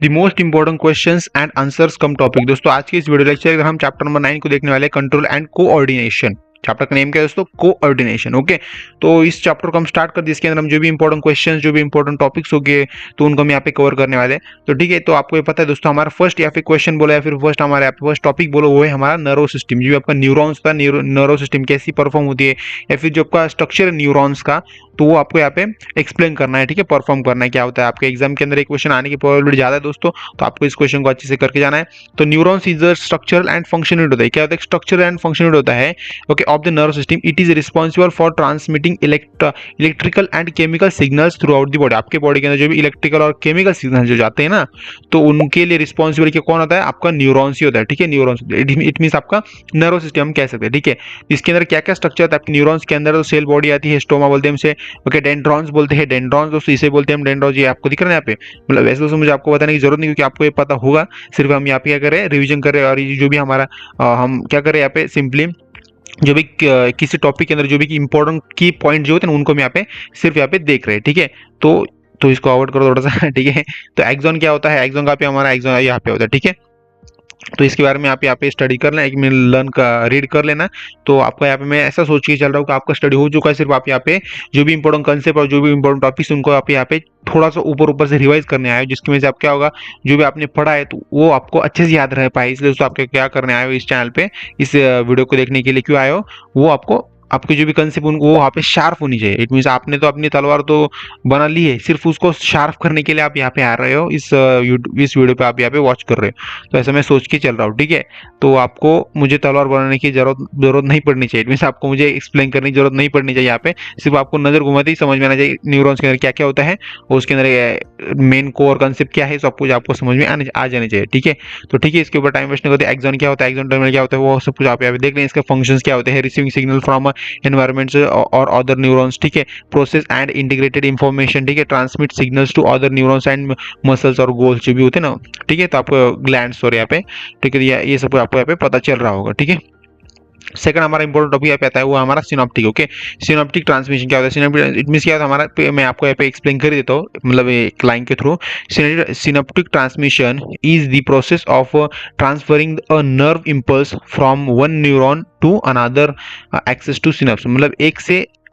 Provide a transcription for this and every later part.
The most important questions and answers come topic. दोस्तों आज के इस वीडियो लेक्चर अगर हम चैप्टर नंबर 9 को देखने वाले कंट्रोल एंड कोऑर्डिनेशन। चैप्टर का नेम क्या है दोस्तों? कोऑर्डिनेशन। ओके, तो इस चैप्टर को हम स्टार्ट कर दिए। इसके अंदर हम जो भी इंपॉर्टेंट क्वेश्चंस, जो भी इंपॉर्टेंट टॉपिक्स हो गए, तो उनको हम यहाँ पे कवर करने वाले हैं। तो ठीक है, तो आपको ये पता है दोस्तों, हमारा फर्स्ट या फिर क्वेश्चन बोला या फिर फर्स्ट हमारे फर्स्ट टॉपिक बोलो, वो है हमारा नर्व सिस्टम। जो आपका न्यूरॉन्स का नर्व सिस्टम कैसी परफॉर्म होती है, या फिर जो आपका स्ट्रक्चर है न्यूरॉन्स का, तो वो आपको यहाँ पे एक्सप्लेन करना है। ठीक है, परफॉर्म करना है क्या होता है। आपके एग्जाम के अंदर एक क्वेश्चन आने की प्रोबेबिलिटी ज्यादा है दोस्तों, तो आपको इस क्वेश्चन को अच्छे से करके जाना है। तो neurons is a structural and function unit होता है। क्या होता है? स्ट्रक्चरल एंड फंक्शन यूनिट होता है okay of the nerve system. It is responsible for transmitting electrical and chemical signals through out the body. आपके बॉडी के अंदर जो भी इलेक्ट्रिकल और केमिकल सिग्नल जो जाते हैं ना, तो उनके लिए रिस्पॉन्सिबल कौन होता है? आपका न्यूरॉन्स ही होता है। ठीक है, न्यूरॉन्स इट मीन आपका नर्व सिस्टम हम कह सकते हैं। ठीक है, इसके अंदर क्या क्या स्ट्रक्चर होता है आपके न्यूरॉन्स के अंदर? तो सेल बॉडी आती है, स्टोमा बोलते हैं हमसे, ओके, डेंड्रॉन्स बोलते हैं, डेंड्रॉन्स दोस्तों इसे बोलते हैं हम, डेंड्रॉन्स। ये आपको दिख रहा है यहाँ पे, मतलब वैसे दोस्तों मुझे आपको बताने की जरूरत नहीं, क्योंकि आपको ये पता होगा। सिर्फ हम यहाँ पे क्या करें, रिवीजन करें, और ये जो भी हमारा हम क्या करें यहाँ पे, सिंपली जो भी किसी टॉपिक के अंदर जो भी इंपॉर्टेंट की पॉइंट जो होते हैं उनको हम यहाँ पे सिर्फ यहाँ पे देख रहे हैं। ठीक है, तो इसको अवॉइड करो थोड़ा सा। ठीक है, तो एक्सॉन क्या होता है? एक्सॉन का पे हमारा एक्सॉन यहाँ पे होता है। ठीक है, तो इसके बारे में आप यहाँ पे स्टडी कर लेना, एक मिनट लर्न का रीड कर लेना। तो आपका यहाँ पे मैं ऐसा सोच के चल रहा हूँ कि आपका स्टडी हो चुका है। सिर्फ आप यहाँ पे जो भी इंपॉर्टेंट कंसेप्ट और जो भी इंपॉर्टेंट टॉपिक्स उनको आप यहाँ पे थोड़ा सा ऊपर ऊपर से रिवाइज करने आए हो, जिसकी वजह से आप क्या होगा, जो भी आपने पढ़ा है तो वो आपको अच्छे से याद रह पाए। इसलिए दोस्तों आप क्या करने आए हो इस चैनल पे, इस वीडियो को देखने के लिए क्यों आए हो, वो आपको आपके जो भी कंसेप्ट उनको वो वहाँ पे शार्प होनी चाहिए। इट मीन्स आपने तो अपनी तलवार तो बना ली है, सिर्फ उसको शार्प करने के लिए आप यहाँ पे आ रहे हो, इस वीडियो पे आप यहाँ पे वॉच कर रहे हो। तो ऐसा मैं सोच के चल रहा हूँ। ठीक है, तो आपको मुझे तलवार बनाने की जरूरत नहीं पड़नी चाहिए। इट मीन्स आपको मुझे एक्सप्लेन करने की जरूरत नहीं पड़नी चाहिए। यहाँ पे सिर्फ आपको नजर घुमाते ही समझ में आना चाहिए न्यूरॉन्स के अंदर क्या क्या होता है, और उसके अंदर मेन कोर कंसेप्ट क्या है, सब कुछ आपको समझ में आ जाने चाहिए। ठीक है, तो ठीक है, इसके ऊपर टाइम वेस्ट नहीं करते। एक्सॉन क्या होता है, एक्सॉन टर्मिनल क्या होता है, वो सब कुछ आप यहाँ पे देख लें। इसके फंक्शंस क्या होते हैं, रिसीविंग सिग्नल फ्रॉम एनवायरमेंट्स और अदर न्यूरॉन्स। ठीक है, प्रोसेस एंड इंटीग्रेटेड इंफॉर्मेशन। ठीक है, transmit signals to other neurons and muscles और गोल्स जो भी होते हैं ना। ठीक है, तो आपको ग्लैंड्स और यहाँ पे, ठीक है, ये सब आपको यहाँ पे पता चल रहा होगा। ठीक है, सेकंड हमारा इंपॉर्टेंट टॉपिक यहाँ पे आता है, वो हमारा सिनॉप्टिक। ओके, सिनॉप्टिक ट्रांसमिशन क्या होता है? सिनॉप्टिक इट मींस क्या होता है हमारा, मैं आपको यहाँ पे एक्सप्लेन कर देता हूँ, मतलब एक लाइन के through. Synaptic transmission is the process of transferring a nerve impulse from one neuron to another access to synapse. मतलब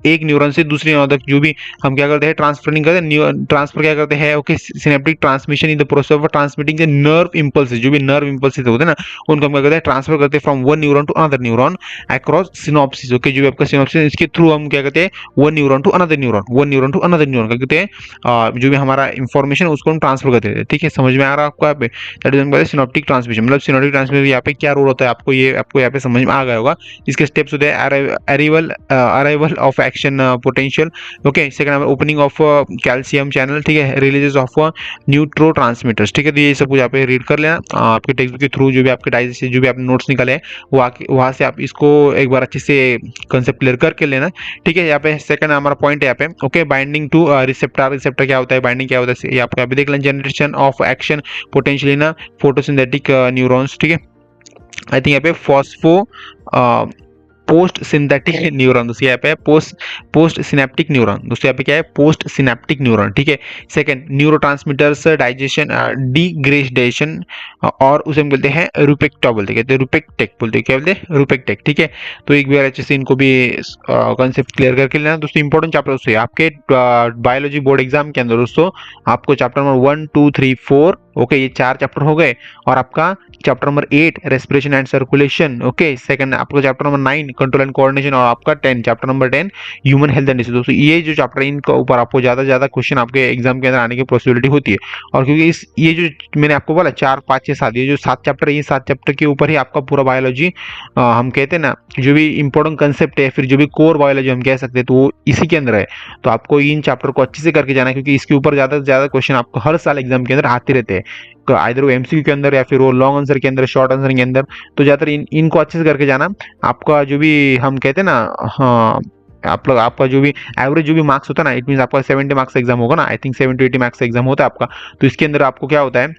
एक न्यूरॉन से दूसरे न्यूरॉन तक जो भी हम क्या करते हैं, ट्रांसफरिंग करते हैं, ट्रांसफर क्या करते हैं। Okay, synaptic transmission in the process of transmitting the nerve impulses. जो भी नर्व इम्पल्सेस होते हैं ना, उनको हम क्या करते हैं, ट्रांसफर करते हैं from one neuron to another neuron across synapses. Okay, जो भी आपका सिनॉप्सिस, इसके थ्रू हम क्या करते हैं, one neuron to another neuron, one neuron to another neuron क्या कहते हैं, जो भी हमारा इंफॉर्मेशन उसको हम ट्रांसफर करते हैं। ठीक है, समझ में आ रहा है आपको यहाँ पे? That is synaptic transmission. मतलब सिनॉप्टिक ट्रांसमिशन यहाँ पे क्या रोल होता है, आपको यहाँ पे समझ में आ गया होगा। इसके स्टेप्स होते हैं, arrival of action potential. Okay, second number opening of calcium channel. ठीक है, रिलीजेस ऑफ न्यूट्रो ट्रांसमीटर्स। ठीक है, तो ये सब कुछ यहाँ पे रीड कर लेना आपके टेक्स्ट बुक के थ्रू। जो भी आपके डायरी से जो भी आपने नोट्स निकाले हैं, वहाँ से आप इसको एक बार अच्छे से कंसेप्ट क्लियर करके लेना। ठीक है, यहाँ पे सेकंड हमारा पॉइंट है यहाँ पे। Okay, binding two receptor. Receptor क्या होता है, बाइंडिंग क्या होता है, ये आपको यहाँ पे देख लेना। Generation of action potential in photosynthetic neurons. ठीक है, आई थिंक यहाँ पे फॉस्फो पोस्ट सिंथेटिक न्यूरॉन। दोस्तों यहाँ पे पोस्ट सिनेप्टिक न्यूरॉन। दोस्तों यहाँ पे क्या है, पोस्ट सिनेप्टिक न्यूरॉन। ठीक है, सेकंड न्यूरोट्रांसमीटर्स डाइजेशन डिग्रेडेशन, और उसे हम बोलते हैं रुपेक्टा बोलते हैं, रुपेक्टेक बोलते हैं। क्या बोलते हैं, रुपेक्टेक। ठीक है, तो एक बार अच्छे से इनको भी कॉन्सेप्ट क्लियर करके लेना। दोस्तों इंपॉर्टेंट चैप्टर दोस्तों आपके बायोलॉजी बोर्ड एग्जाम के अंदर दोस्तों आपको चैप्टर नंबर 1 2 3 4, ओके, ये 4 चैप्टर हो गए। और आपका chapter number 8 respiration and circulation. Okay, second आपका chapter number 9 control and coordination, और आपका 10 chapter number 10 human health and disease. दोस्तों ये जो चैप्टर है, इनके ऊपर आपको ज्यादा क्वेश्चन आपके एग्जाम के अंदर आने की पॉसिबिलिटी होती है। और क्योंकि ये जो मैंने आपको बोला 4 5 6 7, ये जो 7 चैप्टर है, ये 7 चैप्टर के ऊपर ही आपका पूरा बायोलॉजी, हम कहते हैं ना, जो भी इंपॉर्टेंट कंसेप्ट है, फिर जो भी कोर बायोलॉजी हम कह सकते हैं, तो वो इसी के अंदर है। तो आपको इन चैप्टर को अच्छे से करके जाना है, क्योंकि इसके ऊपर ज्यादा से ज्यादा क्वेश्चन आपको हर साल एग्जाम के अंदर आते रहते हैं, आइदर वो एमसीक्यू के अंदर या फिर वो लॉन्ग आंसर के अंदर, शॉर्ट आंसर के अंदर। तो ज्यादातर इनको अच्छे से करके जाना। आपका जो भी हम कहते हैं ना, हाँ, आप लोग आपका जो भी एवरेज जो भी मार्क्स होता है ना, इट मीन आपका 70 मार्क्स एग्जाम होगा ना, आई थिंक 70 80 मार्क्स एग्जाम होता है आपका। तो इसके अंदर आपको क्या होता है,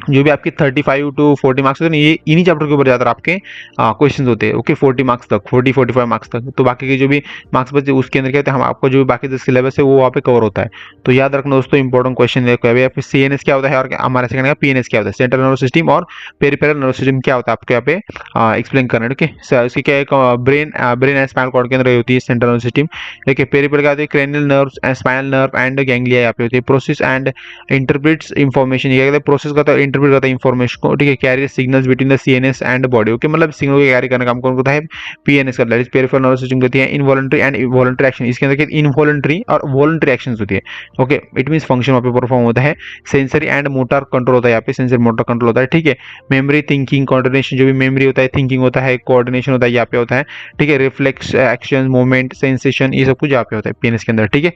जो भी आपके 35 to 40 मार्क्स होते हैं ये इन्हीं चैप्टर के ऊपर ज़्यादातर आपके क्वेश्चन होते हैं। ओके 40 मार्क्स तक, 40-45 मार्क्स तक। तो बाकी के जो भी मार्क्स बचे उसके अंदर क्या होता है, हम आपको जो भी बाकी जो सिलेबस है वो वहाँ पे कवर होता है। तो याद रखना दोस्तों, इंपॉर्टेंट क्वेश्चन है। आपके CNS क्या होता है और हमारा सेकंड का PNS क्या होता है, सेंट्रल नर्वस सिस्टम और पेरिफेरल नर्वस सिस्टम क्या होता है, आपको यहाँ पे एक्सप्लेन करना है। ओके इसकी क्या है, ब्रेन एंड स्पाइनल कॉर्ड के अंदर होती है सेंट्रल नर्वस सिस्टम। देखिए पेरिफेरल क्या होती है, cranial nerves, spinal nerve and ganglia यहाँ पे होती है। प्रोसेस एंड इंटरप्रेट्स इंफॉर्मेशन, ये कहते हैं प्रोसेस करता है, इंटरप्रेट करता है इंफॉर्मेशन को। ठीक है, carry signals between the CNS and body. Okay मतलब सिग्नल को कैरी करने का काम कौन करता है, PNS करता है, पेरिफेरल नर्वस सिस्टम करती है। इनवॉलंटरी एंड वॉलंटरी एक्शन, इसके अंदर इनवॉलंटरी और वॉलंटरी एक्शंस होती है। ओके इट मींस फंक्शन वहाँ पे परफॉर्म होता है। सेंसरी एंड मोटर कंट्रोल होता है, यहाँ पे सेंसरी मोटर कंट्रोल होता है। ठीक है, मेमोरी, थिंकिंग, कोऑर्डिनेशन, जो भी मेमोरी होता है, थिंकिंग होता है, कोऑर्डिनेशन होता है यहाँ पे होता है। ठीक है, रिफ्लेक्स, एक्शन, मूवमेंट, सेंसेशन, ये सब कुछ यहाँ पे होता है PNS के अंदर। ठीक है,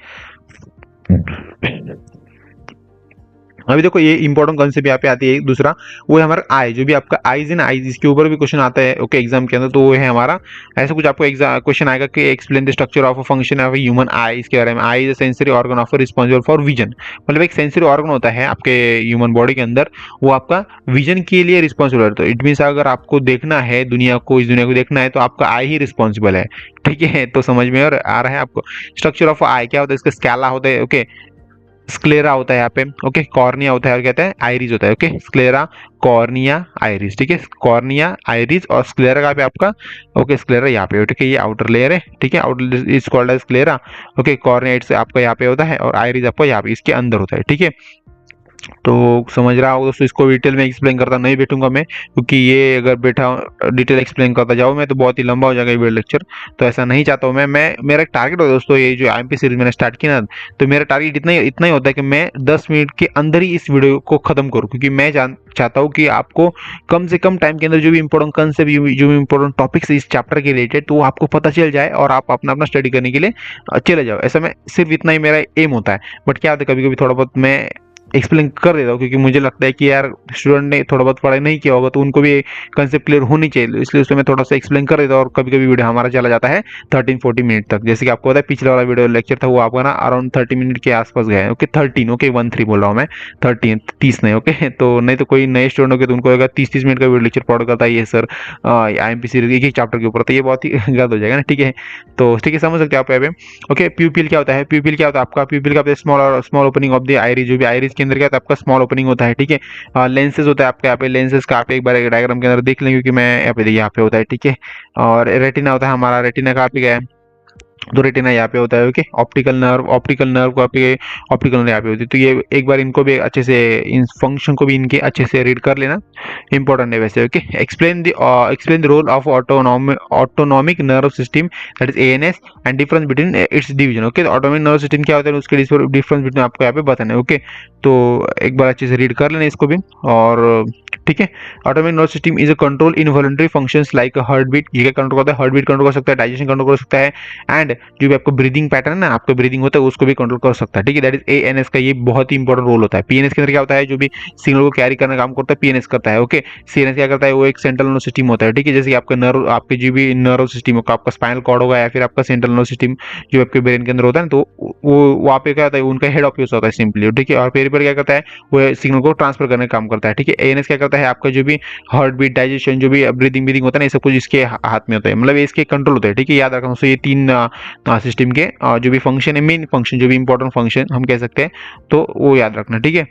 अभी देखो ये इंपॉर्टेंट कॉन्सेप्ट यहाँ पे आती है दूसरा, वो है हमारा आई। जो भी आपका आईज है ना, आईज, इसके ऊपर भी क्वेश्चन आता है ओके एग्जाम के अंदर। तो वो है हमारा ऐसा कुछ आपको एग्जाम क्वेश्चन आएगा कि explain the structure of a function of human eye, इसके बारे में। Eye is a sensory organ of responsible for vision, मतलब एक सेंसरी ऑर्गन होता है आपके ह्यूमन बॉडी के अंदर, वो आपका विजन के लिए रिस्पॉन्सिबल है। तो इट मीन्स अगर आपको देखना है दुनिया को, इस दुनिया को देखना है, तो आपका आई ही रिस्पॉन्सिबल है। ठीक है, तो समझ में आ रहा है आपको। स्ट्रक्चर ऑफ आई क्या होता है, इसका स्कैला होता है, ओके स्क्लेरा होता है यहाँ पे, ओके कॉर्निया होता है और कहते हैं आइरिस होता है। Okay sclera, cornea, iris. ठीक है, कॉर्निया, आइरिस और स्क्लेरा का पे आपका, ओके स्क्लेरा यहाँ पे। ठीक है, ये आउटर लेयर है। ठीक है, outer is called as sclera. Okay cornea it's आपका यहाँ पे होता है और आइरिस आपका यहाँ पे इसके अंदर होता है। ठीक है, तो समझ रहा हो दोस्तों, इसको डिटेल में एक्सप्लेन करता नहीं बैठूंगा मैं, क्योंकि ये अगर बैठा डिटेल एक्सप्लेन करता जाऊँ मैं तो बहुत ही लंबा हो जाएगा ये वीडियो लेक्चर। तो ऐसा नहीं चाहता हूँ मैं मेरा एक टारगेट होता है दोस्तों, ये जो IMP सीरीज मैंने स्टार्ट की ना, तो मेरा टारगेट इतना ही होता है कि मैं 10 मिनट के अंदर ही इस वीडियो को खत्म करूँ, क्योंकि मैं चाहता हूँ कि आपको कम से कम टाइम के अंदर जो भी इंपॉर्टेंट कंसेप्ट, जो भी इंपॉर्टेंट टॉपिक्स इस चैप्टर के रिलेटेड, तो वो आपको पता चल जाए और आप अपना अपना स्टडी करने के लिए चले जाओ। ऐसा मैं सिर्फ इतना ही मेरा एम होता है। बट क्या होता है, कभी कभी थोड़ा बहुत मैं एक्सप्लेन कर देता हूँ, क्योंकि मुझे लगता है कि यार स्टूडेंट ने थोड़ा बहुत पढ़ाई नहीं किया होगा तो उनको भी कंसेप्ट क्लियर होनी चाहिए, इसलिए उसमें मैं थोड़ा सा एक्सप्लेन कर देता हूँ। और कभी कभी वीडियो हमारा चला जाता है 13-14 मिनट तक। जैसे कि आपको पता है पिछले वाला वीडियो लेक्चर था वो आपका ना अराउंड 30 मिनट के आसपास गया है। ओके 13, ओके 13 बोल रहा हूँ मैं, 13, 30 नहीं। ओके तो नहीं तो कोई नए स्टूडेंट होगा तो उनको होगा 30-30 मिनट का वीडियो लेक्चर पढ़ करता है ये सर IMP सीरीज एक ही चैप्टर के ऊपर, तो ये बहुत ही गलत हो जाएगा ना। ठीक है, तो ठीक है समझ सकते हैं आप यहाँ पे। ओके प्यूपिल क्या होता है, प्यूपिल क्या होता है आपका, प्यूपिल का small opening of the iris, जो भी आइरिस के अंदर क्या होता है आपका स्मॉल ओपनिंग होता है। ठीक है, लेंसेज होता है आपके यहाँ पे, लेंसेज का आप एक बार डायग्राम के अंदर देख लें, क्योंकि मैं यहाँ पे देखिए यहाँ पे होता है। ठीक है, और रेटिना होता है हमारा, रेटिना का आप गया है तो रेटिना यहाँ पे होता है। ओके ऑप्टिकल नर्व को आपके ऑप्टिकल नर्व यहाँ पे होती है। तो ये एक बार इनको भी अच्छे से, इन फंक्शन को भी इनके अच्छे से रीड कर लेना, इंपॉर्टेंट है वैसे। Okay explain the role of autonomic nerve system, that is ANS, and difference between its division. Okay autonomic nerve system क्या होता है उसके डिफरेंस बिटवीन आपको यहाँ पे बताना है। ओके तो एक बार अच्छे से रीड कर लेना इसको भी। और ठीक है, autonomic nerve system is a control involuntary functions like heart beat, ये क्या कंट्रोल करता है, हार्ट बीट कंट्रोल कर सकता है, डाइजेशन कंट्रोल कर सकता है, एंड जो भी आपको ब्रीदिंग पैटर्न है ना, आपका ब्रीदिंग होता है उसको भी कंट्रोल कर सकता है। ठीक है, दैट इज ANS का ये बहुत ही इंपॉर्टेंट रोल होता है। PNS के अंदर क्या होता है, जो भी सिग्नल को कैरी करने का काम करता है PNS करता है। ओके CNS क्या करता है, वो एक सेंट्रल नर्व सिस्टम होता है। ठीक है, जैसे आपका नर्व, आपके जो भी नर्व सिस्टम होगा, आपका स्पाइनल कॉर्ड होगा या फिर आपका सेंट्रल नर्व सिस्टम जो आपके ब्रेन के अंदर होता है ना, तो वो वहाँ पे क्या होता है, उनका हेड ऑफिस होता है सिंपली। ठीक है, और पेरिफेरल क्या करता है, वो सिग्नल को ट्रांसफर करने का काम करता है। ठीक है, ANS क्या करता है, आपका जो भी हार्ट बीट, डाइजेशन, जो भी ब्रीदिंग होता है ना, ये सब कुछ इसके हाथ में होता है, मतलब इसके कंट्रोल होता है। ठीक है, याद रखना। सो ये तीन सिस्टम के जो भी फंक्शन है, मेन फंक्शन, जो भी इंपॉर्टेंट फंक्शन हम कह सकते हैं, तो वो याद रखना। ठीक है,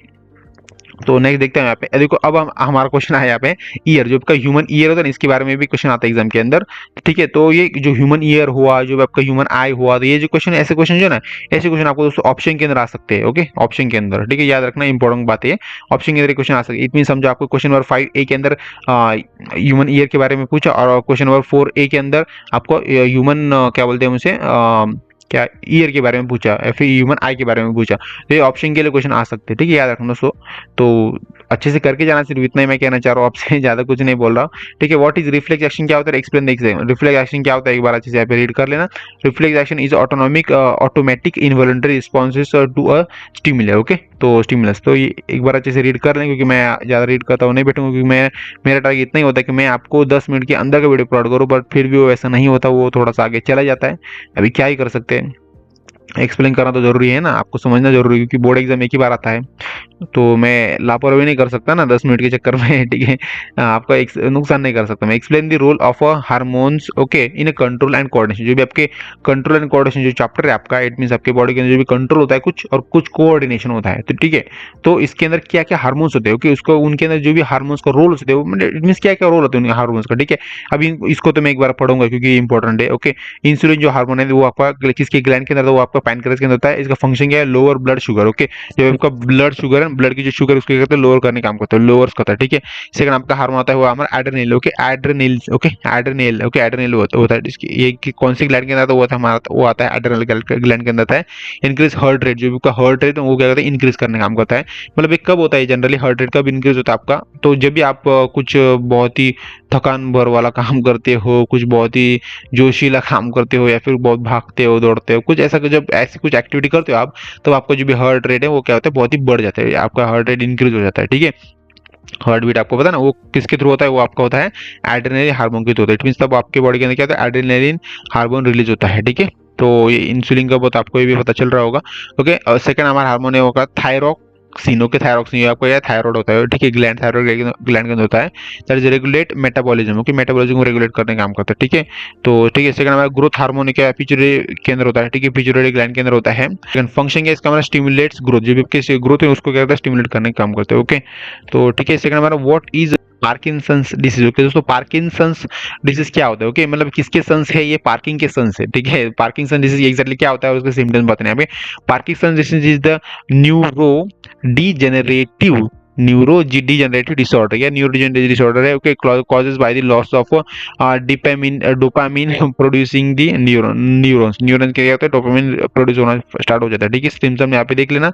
तो नेक्स्ट देखते हैं यहाँ पे। देखो अब हमारा क्वेश्चन आया यहाँ पे, ईयर, जो आपका ह्यूमन ईयर होता है ना, इसके बारे में भी क्वेश्चन आता है एग्जाम के अंदर। ठीक है, तो ये जो ह्यूमन ईयर हुआ, जो आपका ह्यूमन आई हुआ, तो ये जो क्वेश्चन, ऐसे क्वेश्चन जो ना, ऐसे क्वेश्चन आपको दोस्तों ऑप्शन के अंदर आ सकते हैं। ओके ऑप्शन के अंदर, ठीक है याद रखना, इंपॉर्टेंट बात है, ऑप्शन के अंदर क्वेश्चन आ सकते हैं। इट मीन समझो आपको क्वेश्चन नंबर 5A के अंदर ह्यूमन ईयर के बारे में पूछा, और क्वेश्चन नंबर 4A के अंदर आपको ह्यूमन क्या बोलते हैं उसे, क्या ईयर के बारे में पूछा, या फिर ह्यूमन आई के बारे में पूछा, तो ये ऑप्शन के लिए क्वेश्चन आ सकते हैं। ठीक है, याद रखना दोस्तों, तो अच्छे से करके जाना, सिर्फ इतना ही मैं कहना चाह रहा हूँ आपसे, ज्यादा कुछ नहीं बोल रहा हूँ। ठीक है, व्हाट इज रिफ्लेक्स एक्शन क्या होता है, एक्सप्लेन देखते हैं। रिफ्लेक्स एक्शन क्या होता है, एक बार अच्छे से यहाँ पे रीड कर लेना। Reflex action is automatic involuntary responses to a stimulus. Okay तो स्टिमुलस, तो ये एक बार अच्छे से रीड कर लें, क्योंकि मैं ज्यादा रीड करता हूँ नहीं बैठूंगा, क्योंकि मेरा टारगेट इतना ही होता है कि मैं आपको 10 मिनट के अंदर का वीडियो अपलोड करूँ, बट फिर भी वो ऐसा नहीं होता, वो थोड़ा सा आगे चला जाता है। अभी क्या ही कर सकते हैं, एक्सप्लेन करना तो जरूरी है ना, आपको समझना जरूरी है, क्योंकि बोर्ड एग्जाम एक ही बार आता है। तो मैं लापरवाही नहीं कर सकता ना 10 मिनट के चक्कर में, ठीक है। आपका नुकसान नहीं कर सकता मैं। Explain the role of a hormones okay in a control and coordination. जो भी आपके कंट्रोल एंड कोऑर्डिनेशन जो चैप्टर है आपका, इट मींस आपके बॉडी के अंदर जो भी कंट्रोल होता है कुछ, और कुछ कोऑर्डिनेशन होता है, तो ठीक है। तो इसके अंदर क्या क्या हार्मोन्स होते हैं ओके, उसको उनके अंदर जो भी हार्मोन्स का रोल होते हैं, मतलब इट मींस क्या क्या रोल होते हैं उनके हार्मोन्स का, ठीक है। अभी इसको तो मैं एक बार पढ़ूंगा क्योंकि इंपॉर्टेंट है ओके। इंसुलिन जो हार्मोन है वो आपका किसके ग्लैंड के अंदर, वो आपका पैनक्रियास के अंदर होता है। इसका फंक्शन क्या है, लोअर ब्लड शुगर ओके। जब आपका ब्लड शुगर है, ब्लड की जो शुगर उसको क्या करते हैं, लोअर करने का काम करता है, लोअर्स करता है, ठीक है। सेकंड आपका हार्मोन आता है वो हमारा adrenal okay, adrenal okay, adrenal okay, adrenal होता है इसकी, ये कौन सी ग्लैंड के अंदर, तो वो था हमारा, वो आता है एड्रेनल ग्लैंड के अंदर आता है। इंक्रीज हार्ट रेट, जो भी आपका हार्ट रेट वो क्या करता है, इंक्रीज करने का काम करता है। मतलब एक कब होता है जनरली हार्ट रेट कब इंक्रीज होता है आपका, तो जब भी आप कुछ बहुत ही थकान भर वाला काम करते हो, कुछ बहुत ही जोशीला काम करते हो, या फिर बहुत भागते हो दौड़ते हो, कुछ ऐसा, जब ऐसी कुछ एक्टिविटी करते हो आप, तो आपका जो भी हार्ट रेट है वो क्या होता है, बहुत ही बढ़ जाता है, आपका हार्ट रेट इंक्रीज हो जाता है, ठीक है। हार्ट बीट आपको पता है ना वो किसके थ्रू होता है, वो आपका होता है एड्रेनलिन हार्मोन के थ्रू होता है। इट मींस तब आपके बॉडी के अंदर क्या होता है, एड्रेनलिन हार्मोन रिलीज होता है, ठीक है। तो ये इंसुलिन का बहुत आपको ये भी पता चल रहा होगा ओके। और सेकंड हमारा हार्मोन है होगा थायरोक्सिन ओके, थायरोक्सिन आपको या थायराइड होता है, ठीक है, ग्लैंड, थायराइड ग्लैंड के अंदर होता है। That is regulate metabolism okay, metabolism को रेगुलेट करने का काम करता है, ठीक है। तो ठीक है, सेकंड हमारा ग्रोथ हार्मोन क्या है, पिट्यूटरी के अंदर होता है, ठीक है, पिट्यूटरी ग्लैंड के अंदर होता है। सेकंड फंक्शन क्या है इसका, हमारा स्टिमुलेट्स ग्रोथ, जो भी आपके ग्रोथ है उसको क्या करता है, स्टिमुलेट करने का काम करता है ओके। तो ठीक है, सेकंड हमारा what is Parkinson's disease okay. दोस्तों पार्किंसंस डिसीज क्या होता है ओके, मतलब किसके सन्स है, ये पार्किंग के सन्स है, ठीक है। पार्किंसन डिसीज एग्जैक्टली क्या होता है, उसके सिम्टम्स बताने हैं यहाँ पे। Parkinson disease is the neuro degenerative neurodegenerative disorder या न्यूरोडीजेनरेटिव डिसऑर्डर है okay, causes by the loss of dopamine producing the neurons के क्या होता है, डोपामिन प्रोड्यूस होना स्टार्ट हो जाता है, ठीक है। सिम्टम यहाँ पे देख लेना।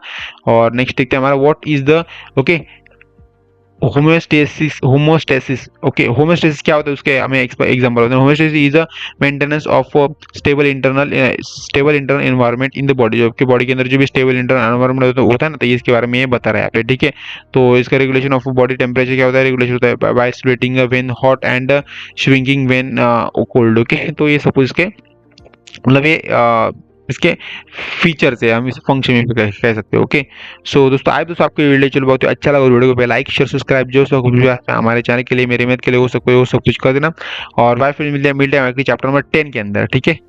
और नेक्स्ट देखते हैं हमारा what is the okay homeostasis okay. Homeostasis क्या होता है उसके हमें एग्जांपल होते हैं। Homeostasis is a maintenance of stable internal environment in the body, जो आपके बॉडी के अंदर जो भी स्टेबल इंटरनल एनवायरनमेंट होता है ना, तो ये इसके बारे में ये बता रहा है यहाँ पे, ठीक है। तो इसका रेगुलेशन ऑफ बॉडी टेम्परेचर क्या होता है, रेगुलेशन होता है by sweating when hot and shrinking when cold okay. तो ये सपोज के मतलब ये इसके फीचर्स है, हम इसे फंक्शन में भी कह सकते हो ओके। सो दोस्तों आए दोस्तों आपको वीडियो चलो बहुत ही अच्छा लगा, वीडियो को लाइक शेयर सब्सक्राइब जो सब कुछ भी हमारे चैनल के लिए, मेरे मेहनत के लिए वो सब कुछ कर देना। और बाय, फिर मिलते हैं अगले चैप्टर नंबर 10 के अंदर, ठीक है।